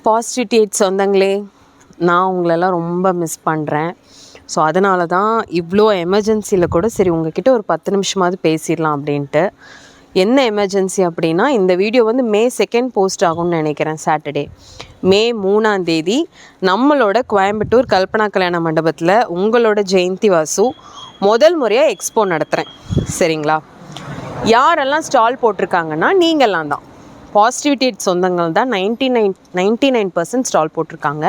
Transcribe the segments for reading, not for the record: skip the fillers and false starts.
Positivity சொந்தங்களே, நான் உங்களெல்லாம் ரொம்ப மிஸ் பண்ணுறேன். ஸோ அதனால தான் இவ்வளோ எமர்ஜென்சியில் கூட சரி உங்ககிட்ட ஒரு 10 நிமிஷமாவது பேசிடலாம் அப்படின்ட்டு. என்ன எமர்ஜென்சி அப்படின்னா, இந்த வீடியோ வந்து May 2 போஸ்ட் ஆகும்னு நினைக்கிறேன். சாட்டர்டே May 3 நம்மளோட கோயம்புத்தூர் கல்பனா கல்யாண மண்டபத்தில் உங்களோட ஜெயந்தி வாசு முதல் முறையாக எக்ஸ்போ நடத்துகிறேன். சரிங்களா? யாரெல்லாம் ஸ்டால் போட்டிருக்காங்கன்னா நீங்கள்லாம் தான். பாசிட்டிவிட்டி சொந்தங்கள் தான் 99% ஸ்டால் போட்டிருக்காங்க.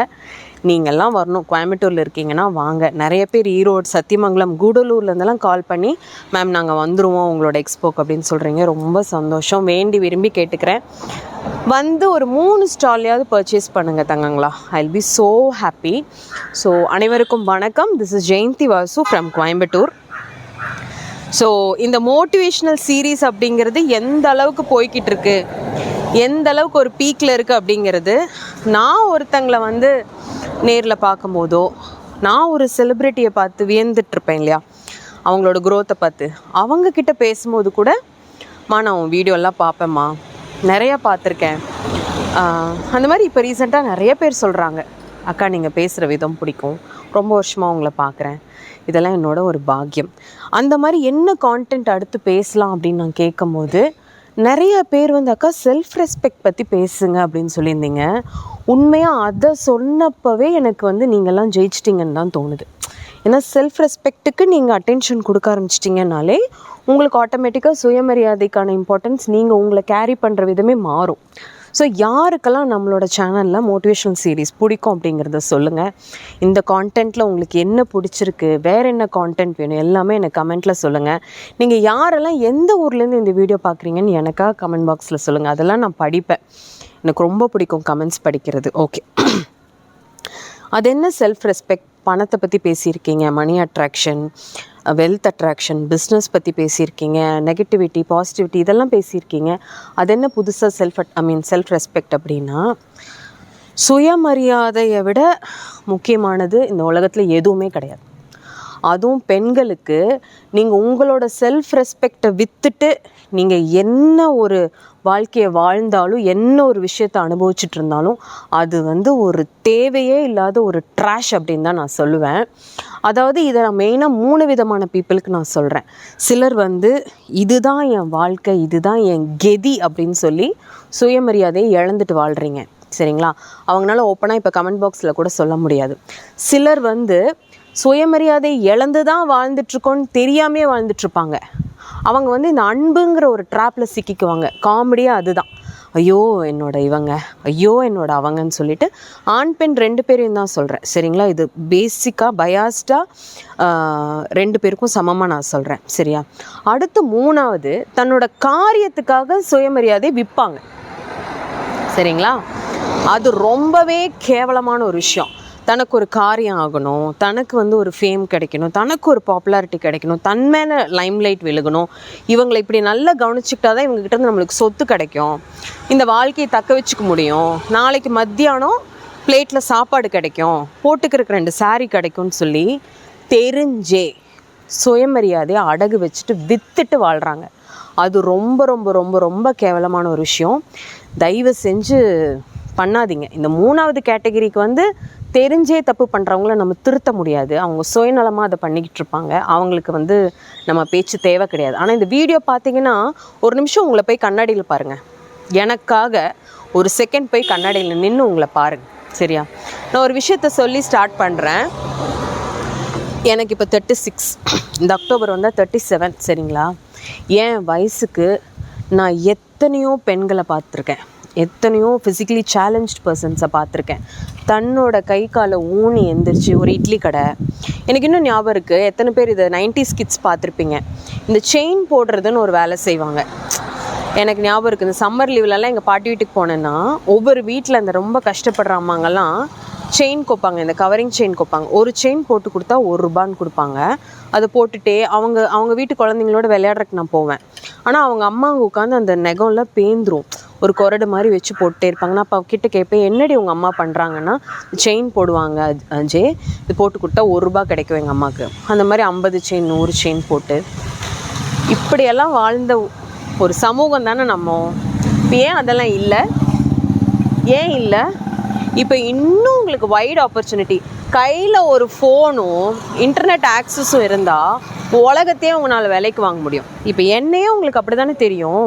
நீங்கள்லாம் வரணும். கோயம்புத்தூரில் இருக்கீங்கன்னா வாங்க. நிறைய பேர் ஈரோடு, சத்தியமங்கலம், கூடலூர்லேருந்தெல்லாம் கால் பண்ணி மேம் நாங்கள் வந்துடுவோம் உங்களோட எக்ஸ்போக்கு அப்படின்னு சொல்கிறீங்க. ரொம்ப சந்தோஷம். வேண்டி விரும்பி கேட்டுக்கிறேன். வந்து ஒரு 3 ஸ்டால்லையாவது பர்ச்சேஸ் பண்ணுங்கள் தங்கங்களா. I will be so happy. So அனைவருக்கும் வணக்கம். This is Jayanthi Vasu from Coimbatore. So இந்த மோட்டிவேஷ்னல் சீரீஸ் அப்படிங்கிறது எந்த அளவுக்கு போய்கிட்டு இருக்கு, எந்த அளவுக்கு ஒரு பீக்கில் இருக்குது அப்படிங்கிறது, நான் ஒருத்தங்களை வந்து நேரில் பார்க்கும்போதோ, நான் ஒரு செலிப்ரிட்டியை பார்த்து வியந்துட்டுருப்பேன் இல்லையா, அவங்களோட க்ரோத்தை பார்த்து, அவங்கக்கிட்ட பேசும்போது கூட நான் வீடியோலாம் பார்ப்பேம்மா, நிறையா பார்த்துருக்கேன். அந்த மாதிரி இப்போ ரீசெண்டாக நிறைய பேர் சொல்கிறாங்க, அக்கா நீங்கள் பேசுகிற விதம் பிடிக்கும், ரொம்ப வருஷமாக உங்களை பார்க்குறேன், இதெல்லாம் என்னோட ஒரு பாக்கியம். அந்த மாதிரி என்ன கான்டென்ட் அடுத்து பேசலாம் அப்படின்னு நான் கேட்கும்போது நிறைய பேர் வந்து அக்கா செல்ஃப் ரெஸ்பெக்ட் பற்றி பேசுங்க அப்படின்னு சொல்லியிருந்தீங்க. உண்மையாக அதை சொன்னப்பவே எனக்கு வந்து நீங்கள்லாம் ஜெயிச்சிட்டிங்கன்னு தான் தோணுது. ஏன்னா செல்ஃப் ரெஸ்பெக்ட்டுக்கு நீங்கள் அட்டென்ஷன் கொடுக்க ஆரம்பிச்சிட்டிங்கனாலே உங்களுக்கு ஆட்டோமேட்டிக்காக சுயமரியாதைக்கான இம்பார்ட்டன்ஸ் நீங்கள் உங்களை கேரி பண்ணுற விதமே மாறும். ஸோ யாருக்கெல்லாம் நம்மளோட சேனலில் மோட்டிவேஷனல் சீரீஸ் பிடிக்கும் அப்படிங்கிறத சொல்லுங்கள். இந்த கான்டென்ட்டில் உங்களுக்கு என்ன பிடிச்சிருக்கு, வேறு என்ன கான்டென்ட் வேணும், எல்லாமே எனக்கு கமெண்ட்டில் சொல்லுங்கள். நீங்கள் யாரெல்லாம் எந்த ஊர்லேருந்து இந்த வீடியோ பார்க்குறீங்கன்னு எனக்காக கமெண்ட் பாக்ஸில் சொல்லுங்கள். அதெல்லாம் நான் படிப்பேன். எனக்கு ரொம்ப பிடிக்கும் கமெண்ட்ஸ் படிக்கிறது. ஓகே, அது என்ன செல்ஃப் ரெஸ்பெக்ட், பணத்தை பற்றி பேசியிருக்கீங்க, money attraction, wealth attraction, business பற்றி பேசியிருக்கீங்க, நெகட்டிவிட்டி, பாசிட்டிவிட்டி இதெல்லாம் பேசியிருக்கீங்க. அது என்ன புதுசாக செல்ஃப் ரெஸ்பெக்ட் அப்படின்னா, சுயமரியாதையை விட முக்கியமானது இந்த உலகத்தில் எதுவுமே கிடையாது. அதுவும் பெண்களுக்கு நீங்கள் உங்களோட செல்ஃப் ரெஸ்பெக்டை விற்றுட்டு நீங்கள் என்ன ஒரு வாழ்க்கையை வாழ்ந்தாலும், என்ன ஒரு விஷயத்தை அனுபவிச்சுட்டு இருந்தாலும் அது வந்து ஒரு தேவையே இல்லாத ஒரு ட்ராஷ் அப்படின்னு தான் நான் சொல்லுவேன். அதாவது இதை நான் மெயினாக 3 விதமான பீப்புளுக்கு நான் சொல்கிறேன். சிலர் வந்து இதுதான் என் வாழ்க்கை, இதுதான் என் கெதி அப்படின்னு சொல்லி சுயமரியாதையை இழந்துட்டு வாழ்கிறீங்க. சரிங்களா? அவங்களால ஓப்பனாக இப்போ கமெண்ட் பாக்ஸில் கூட சொல்ல முடியாது. சிலர் வந்து சுயமரியாதை இழந்து தான் வாழ்ந்துட்டுருக்கோன்னு தெரியாமே வாழ்ந்துட்டுருப்பாங்க. அவங்க வந்து இந்த அன்புங்கிற ஒரு ட்ராப்பில் சிக்கிக்குவாங்க. காமெடியாக அதுதான், ஐயோ என்னோட இவங்க, ஐயோ என்னோட அவங்கன்னு சொல்லிட்டு ஆண் பெண் 2 பேரையும் தான் சொல்கிறேன். சரிங்களா? இது பேசிக்காக பயாஸ்டாக 2 பேருக்கும் சமமாக நான் சொல்கிறேன். சரியா? அடுத்து 3வது தன்னோட காரியத்துக்காக சுயமரியாதை விற்பாங்க. சரிங்களா? அது ரொம்பவே கேவலமான ஒரு விஷயம். தனக்கு ஒரு காரியம் ஆகணும், தனக்கு வந்து ஒரு ஃபேம் கிடைக்கணும், தனக்கு ஒரு பாப்புலாரிட்டி கிடைக்கணும், தன் மேலே லைம்லைட் விழுகணும், இவங்களை இப்படி நல்லா கவனிச்சுக்கிட்டா தான் இவங்ககிட்ட வந்து நம்மளுக்கு சொத்து கிடைக்கும், இந்த வாழ்க்கையை தக்க வச்சுக்க முடியும், நாளைக்கு மத்தியானம் பிளேட்டில் சாப்பாடு கிடைக்கும், போட்டுக்கிறதுக்கு 2 சாரீ கிடைக்கும்னு சொல்லி தெரிஞ்சே சுயமரியாதையை அடகு வச்சுட்டு விற்றுட்டு வாழ்கிறாங்க. அது ரொம்ப ரொம்ப ரொம்ப ரொம்ப கேவலமான ஒரு விஷயம். தயவு செஞ்சு பண்ணாதீங்க. இந்த 3வது கேட்டகரிக்கு வந்து தெரிஞ்சே தப்பு பண்ணுறவங்கள நம்ம திருத்த முடியாது. அவங்க சுயநலமாக அதை பண்ணிக்கிட்டு இருப்பாங்க. அவங்களுக்கு வந்து நம்ம பேச்சு தேவை கிடையாது. ஆனால் இந்த வீடியோ பார்த்தீங்கன்னா ஒரு நிமிஷம் உங்களை போய் கண்ணாடியில் பாருங்கள். எனக்காக ஒரு செகண்ட் போய் கண்ணாடியில் நின்று உங்களை பாருங்கள். சரியா? நான் ஒரு விஷயத்த சொல்லி ஸ்டார்ட் பண்ணுறேன். எனக்கு இப்போ 36, இந்த அக்டோபர் வந்தால் 37. சரிங்களா? என் வயசுக்கு நான் எத்தனையோ பெண்களை பார்த்துருக்கேன், எத்தனையோ ஃபிசிக்கலி சேலஞ்ச்டு பர்சன்ஸை பார்த்துருக்கேன். தன்னோட கை காலை ஊனி எந்திரிச்சு ஒரு இட்லி கடை. எனக்கு இன்னும் ஞாபகம் இருக்குது, எத்தனை பேர் இதை 90s கிட்ஸ் பார்த்துருப்பீங்க, இந்த செயின் போடுறதுன்னு ஒரு வேலை செய்வாங்க. எனக்கு ஞாபகம் இருக்குது, இந்த சம்மர் லீவ்லலாம் எங்கள் பாட்டி வீட்டுக்கு போனேன்னா ஒவ்வொரு வீட்டில் அந்த ரொம்ப கஷ்டப்படுற அம்மாங்கெல்லாம் செயின் கோப்பாங்க, இந்த கவரிங் செயின் கோப்பாங்க. ஒரு செயின் போட்டு கொடுத்தா 1 ரூபான்னு கொடுப்பாங்க. அதை போட்டுகிட்டே அவங்க வீட்டு குழந்தைங்களோட விளையாடுறதுக்கு நான் போவேன். ஆனால் அவங்க அம்மாங்க உட்காந்து அந்த நெகம்லாம் பேந்துரும், ஒரு கொரடு மாதிரி வச்சு போட்டே இருப்பாங்க. நான் அப்போ கிட்ட கேட்பேன், என்னடி உங்கள் அம்மா பண்ணுறாங்கன்னா, செயின் போடுவாங்க அஜே, இது போட்டு கொடுத்தா 1 ரூபா கிடைக்கும் எங்கள் அம்மாவுக்கு. அந்த மாதிரி 50 செயின் 100 செயின் போட்டு இப்படியெல்லாம் வாழ்ந்த ஒரு சமூகம் தானே நம்ம. இப்போ ஏன் அதெல்லாம் இல்லை? ஏன் இல்லை? இப்போ இன்னும் உங்களுக்கு வைட் ஆப்பர்ச்சுனிட்டி. கையில் ஒரு ஃபோனும் இன்டர்நெட் ஆக்சஸும் இருந்தால் உலகத்தையே உங்களால் விலைக்கு வாங்க முடியும். இப்போ என்னையே உங்களுக்கு அப்படி தானே தெரியும்.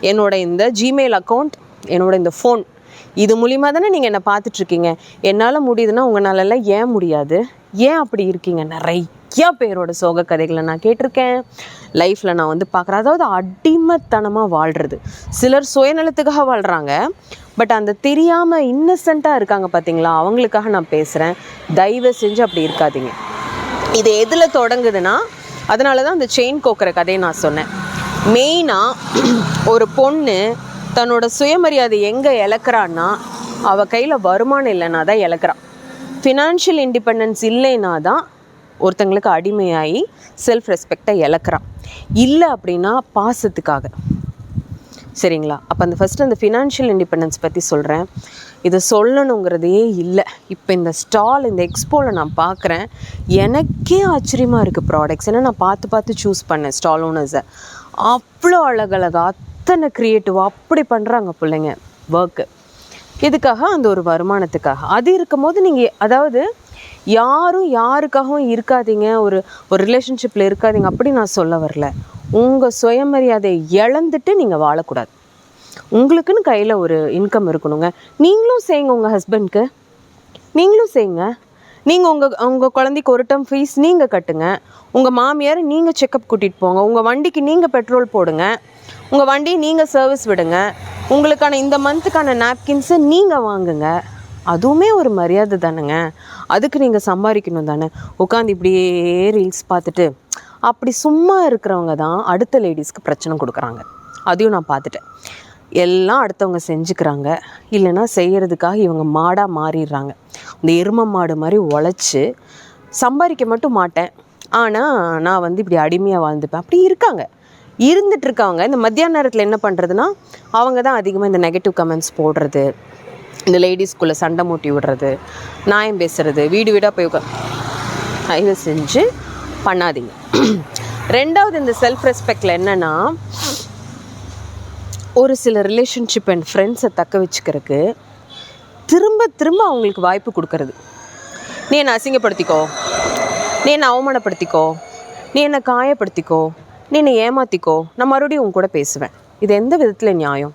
என்னோட இந்த ஜிமெயில் அக்கௌண்ட், என்னோட இந்த ஃபோன், இது மூலிமா தானே நீங்கள் என்னை பார்த்துட்ருக்கீங்க. என்னால் முடியுதுன்னா உங்களாலெல்லாம் ஏன் முடியாது? ஏன் அப்படி இருக்கீங்க? நிறையா பேரோட சோக கதைகளை நான் கேட்டிருக்கேன். லைஃப்பில் நான் வந்து பார்க்குறேன். அதாவது அடிமைத்தனமாக வாழ்கிறது. சிலர் சுயநலத்துக்காக வாழ்கிறாங்க. பட் அந்த தெரியாமல் இன்னசென்ட்டாக இருக்காங்க பார்த்தீங்களா, அவங்களுக்காக நான் பேசுகிறேன். தயவு செஞ்சு அப்படி இருக்காதீங்க. இது எதில் தொடங்குதுன்னா, அதனால தான் அந்த செயின் கோக்குற கதையை நான் சொன்னேன். மெயினாக ஒரு பொண்ணு தன்னோட சுயமரியாதை எங்கே இழக்கிறான்னா, அவள் கையில் வருமானம் இல்லைன்னா தான் இழக்கிறான். ஃபினான்ஷியல் இண்டிபெண்டன்ஸ் இல்லைன்னா தான் ஒருத்தங்களுக்கு அடிமையாகி செல்ஃப் ரெஸ்பெக்டை இழக்கிறான். இல்லை அப்படின்னா பாசத்துக்காக. சரிங்களா? அப்போ அந்த ஃபினான்ஷியல் இண்டிபெண்டன்ஸ் பற்றி சொல்கிறேன். இதை சொல்லணுங்கிறதே இல்லை. இப்போ இந்த ஸ்டால், இந்த எக்ஸ்போவில் நான் பார்க்குறேன், எனக்கே ஆச்சரியமாக இருக்குது ப்ராடக்ட்ஸ். ஏன்னா நான் பார்த்து சூஸ் பண்ணேன் ஸ்டால் ஓனர்ஸை. அவ்வளோ அழகழகாக, அத்தனை க்ரியேட்டிவாக அப்படி பண்ணுறாங்க பிள்ளைங்க ஒர்க்கு. இதுக்காக அந்த ஒரு வருமானத்துக்காக. அது இருக்கும் போது நீங்கள், அதாவது யாரும் யாருக்காகவும் இருக்காதீங்க, ஒரு ரிலேஷன்ஷிப்பில் இருக்காதீங்க அப்படி நான் சொல்ல வரல. உங்கள் சுயமரியாதையை இழந்துட்டு நீங்கள் வாழக்கூடாது. உங்களுக்குன்னு கையில் ஒரு இன்கம் இருக்கணுங்க. நீங்களும் செய்யுங்க, உங்கள் ஹஸ்பண்ட்க்கு நீங்களும் செய்யுங்க. நீங்கள் உங்கள் குழந்தைக்கு ஒரு டேர்ம் ஃபீஸ் நீங்கள் கட்டுங்க. உங்கள் மாமியார் நீங்கள் செக்கப் கூட்டிகிட்டு போங்க. உங்கள் வண்டிக்கு நீங்கள் பெட்ரோல் போடுங்க. உங்கள் வண்டியை நீங்கள் சர்வீஸ் விடுங்க. உங்களுக்கான இந்த மந்த்துக்கான நாப்கின்ஸை நீங்கள் வாங்குங்க. அதுவுமே ஒரு மரியாதை தானேங்க. அதுக்கு நீங்கள் சம்பாதிக்கணும் தானே. உட்காந்து இப்படியே ரீல்ஸ் பார்த்துட்டு அப்படி சும்மா இருக்கிறவங்க தான் அடுத்த லேடிஸ்க்கு பிரச்சனை கொடுக்குறாங்க. அதையும் நான் பார்த்துட்டேன். எல்லாம் அடுத்தவங்க செஞ்சுக்கிறாங்க, இல்லைன்னா செய்கிறதுக்காக இவங்க மாடாக மாறிடுறாங்க. இந்த எரும மாடு மாதிரி உழைச்சி சம்பாதிக்க மட்டும் மாட்டேன், ஆனால் நான் வந்து இப்படி அடிமையாக வாழ்ந்துப்பேன் அப்படி இருக்காங்க. இருந்துகிட்ருக்காங்க. இந்த மத்தியான நேரத்தில் என்ன பண்ணுறதுன்னா, அவங்க தான் அதிகமாக இந்த நெகட்டிவ் கமெண்ட்ஸ் போடுறது, இந்த லேடிஸ்குள்ளே சண்டை மூட்டி விடுறது, நியாயம் பேசுகிறது, வீடு வீடாக போய் தயவு செஞ்சு பண்ணாதீங்க. ரெண்டாவது, இந்த செல்ஃப் ரெஸ்பெக்டில் என்னென்னா, ஒரு சில ரிலேஷன்ஷிப் அண்ட் ஃப்ரெண்ட்ஸை தக்க வச்சுக்கிறதுக்கு திரும்ப அவங்களுக்கு வாய்ப்பு கொடுக்கறது. நீ என்னை அசிங்கப்படுத்திக்கோ, நீ என்னை அவமானப்படுத்திக்கோ, நீ என்னை காயப்படுத்திக்கோ, நீ என்னை ஏமாற்றிக்கோ, நான் மறுபடியும் உன் கூட பேசுவேன். இது எந்த விதத்தில் நியாயம்?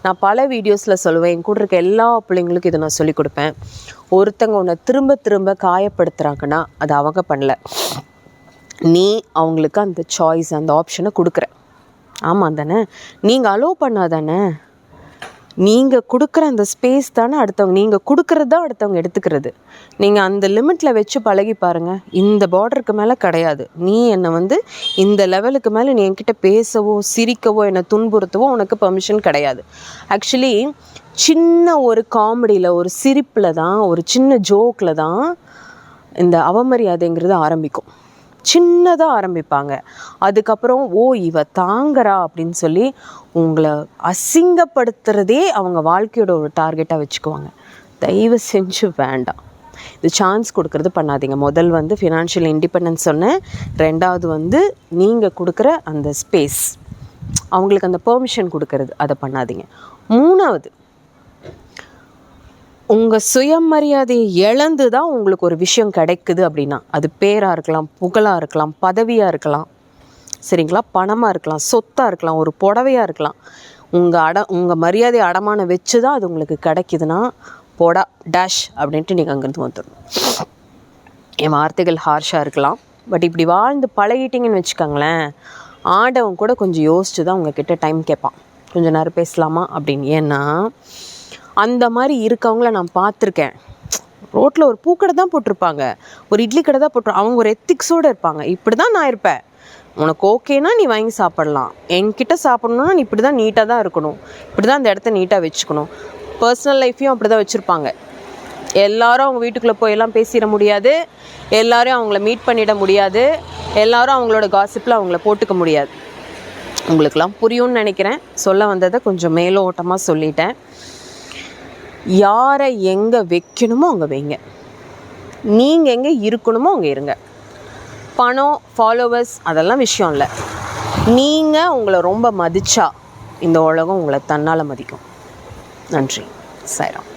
நான் பல வீடியோஸில் சொல்லுவேன். என் கூட இருக்க எல்லா பிள்ளைங்களுக்கும் இதை நான் சொல்லிக் கொடுப்பேன். ஒருத்தங்க உன்னை திரும்ப காயப்படுத்துகிறாங்கன்னா அது அவங்க பண்ணல, நீ அவங்களுக்கு அந்த சாய்ஸ், அந்த ஆப்ஷனை கொடுக்குற. ஆமாம் தானே? நீங்கள் அலோவ் பண்ணாதானே? நீங்கள் கொடுக்குற அந்த ஸ்பேஸ் தானே அடுத்தவங்க, நீங்கள் கொடுக்குறது தான் அடுத்தவங்க எடுத்துக்கிறது. நீங்கள் அந்த லிமிட்டில் வச்சு பழகி பாருங்கள். இந்த பார்டருக்கு மேலே கிடையாது. நீ என்னை வந்து இந்த லெவலுக்கு மேலே நீ என்கிட்ட பேசவோ சிரிக்கவோ என்னை துன்புறுத்தவோ உனக்கு பெர்மிஷன் கிடையாது. ஆக்சுவலி சின்ன ஒரு காமெடியில், ஒரு சிரிப்பில் தான், ஒரு சின்ன ஜோக்கில் தான் இந்த அவமரியாதைங்கிறது ஆரம்பிக்கும். சின்னதாக ஆரம்பிப்பாங்க. அதுக்கப்புறம் இவ தாங்கறா அப்படின்னு சொல்லி உங்களை அசிங்கப்படுத்துறதே அவங்க வாழ்க்கையோட ஒரு டார்கெட்டாக வச்சுக்குவாங்க. தயவு செஞ்சு வேண்டாம். இது சான்ஸ் கொடுக்கறது பண்ணாதீங்க. முதல் வந்து ஃபினான்ஷியல் இண்டிபெண்டன்ஸ் சொன்னேன். ரெண்டாவது வந்து நீங்கள் கொடுக்குற அந்த ஸ்பேஸ், அவங்களுக்கு அந்த பெர்மிஷன் கொடுக்கறது, அதை பண்ணாதீங்க. மூணாவது, உங்கள் சுயமரியாதையை இழந்து தான் உங்களுக்கு ஒரு விஷயம் கிடைக்குது அப்படின்னா, அது பேராக இருக்கலாம், புகழாக இருக்கலாம், பதவியாக இருக்கலாம், சரிங்களா, பணமாக இருக்கலாம், சொத்தாக இருக்கலாம், ஒரு புடவையாக இருக்கலாம். உங்கள் மரியாதையை அடமானம் வச்சு தான் அது உங்களுக்கு கிடைக்குதுன்னா, போடா டேஷ் அப்படின்ட்டு நீங்கள் அங்கேருந்து வந்துடணும். என் வார்த்தைகள் ஹார்ஷாக இருக்கலாம், பட் இப்படி வாழ்ந்து பழகிட்டிங்கன்னு வச்சுக்கோங்களேன், ஆடவன் கூட கொஞ்சம் யோசிச்சு தான் உங்ககிட்ட டைம் கேட்பான், கொஞ்சம் நேரம் பேசலாமா அப்படின்னு. ஏன்னா அந்த மாதிரி இருக்கவங்கள நான் பார்த்துருக்கேன். ரோட்டில் ஒரு பூக்கடை தான் போட்டிருப்பாங்க, ஒரு இட்லி கடை தான் போட்டு, அவங்க ஒரு எத்திக்ஸோடு இருப்பாங்க. இப்படி தான் நான் இருப்பேன், உனக்கு ஓகேனா நீ வாங்கி சாப்பிட்லாம், என்கிட்ட சாப்பிட்ணுன்னா நீ இப்படி தான் நீட்டாக தான் இருக்கணும், இப்படி தான் அந்த இடத்த நீட்டாக வச்சுக்கணும். பர்சனல் லைஃப்பையும் அப்படி தான் வச்சுருப்பாங்க. எல்லோரும் அவங்க வீட்டுக்குள்ளே போய் எல்லாம் பேசிட முடியாது, எல்லோரையும் அவங்கள மீட் பண்ணிட முடியாது, எல்லோரும் அவங்களோட காசிப்பில் அவங்கள போட்டுக்க முடியாது. உங்களுக்கெல்லாம் புரியும்னு நினைக்கிறேன். சொல்ல வந்ததை கொஞ்சம் மேலோட்டமாக சொல்லிட்டேன். யாரை எங்கே வைக்கணுமோ அங்கே வைங்க, நீங்கள் எங்கே இருக்கணுமோ அங்கே இருங்க. பணம், ஃபாலோவர்ஸ் அதெல்லாம் விஷயம் இல்லை. நீங்கள் உங்களை ரொம்ப மதிச்சா இந்த உலகம் உங்களை தன்னால் மதிக்கும். நன்றி. சாய்ராம்.